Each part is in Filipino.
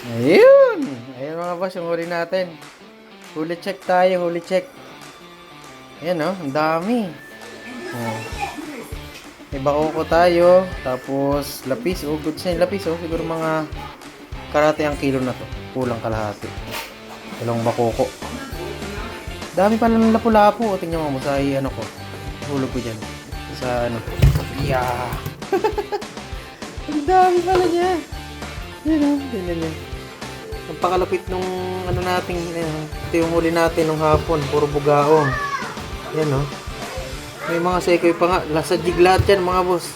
Ayun! Ayun mga boss, yung huli natin. Huli check tayo, huli check. Ayan oh, ang dami. Oh. May bakoko tayo. Tapos, lapis. Oh, goods na yung lapis. Oh. Siguro mga kalahati ang kilo na to. Kulang kalahati. Dalawang bakoko. Dami pala ng lapu-lapu. O, tingnan mo sa ano ko. Hulog ko dyan. Sa ano. Yeah! Ang dami pala niya. Yan oh. Yan. Ang pakalapit nung ano natin. Ito yung huli natin nung hapon. Puro bugaong. Yan oh. May mga sekoy pa nga. Lasa jig lahat yan mga boss.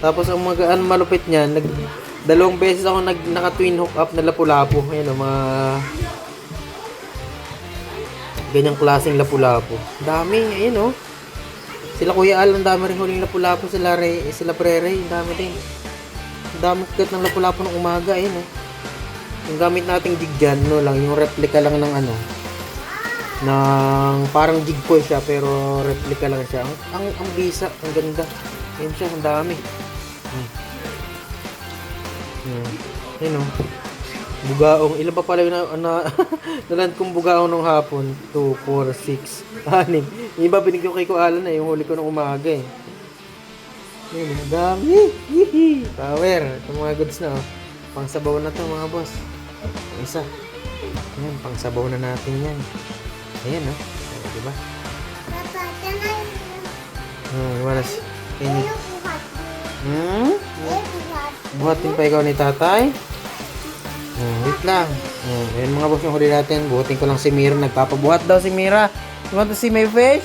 Tapos ang mga malupit niyan, dalawang beses ako naka twin hook up na lapu-lapu. Ayan o, mga ganyang klaseng lapu-lapu. Dami, ayun o. Sila Kuya Al, ang dami rin huling lapu-lapu. Sila Prere, ang dami din. Ang dami kagat ng lapu-lapu ng umaga, ayun o. Yung gamit nating jig dyan, no lang, yung replica lang ng ano, ng parang jig ko siya pero replica lang siya. Ang bisa, ang ganda. Ayun siya, ang dami. Ayun oh. Bugaong. Ilan pa pala yung naland kong bugaong nung hapon? 2, 4, 6, 6. Yung iba binigyan ko kay Kuala na yung huli ko nung umaga eh. Ayun, ang dami. Hihi. Power. Itong mga goods na oh. Pang sabaw na to mga boss. Isa. Ayan, pang sabaw na natin yan. Ayan, no? Oh, diba? Wala si... Buhatin pa ikaw ni tatay? Wait lang. Ayan mga boss yung huli natin. Buhatin ko lang si Mira. Nagpapabuhat daw si Mira. You want to see my fish?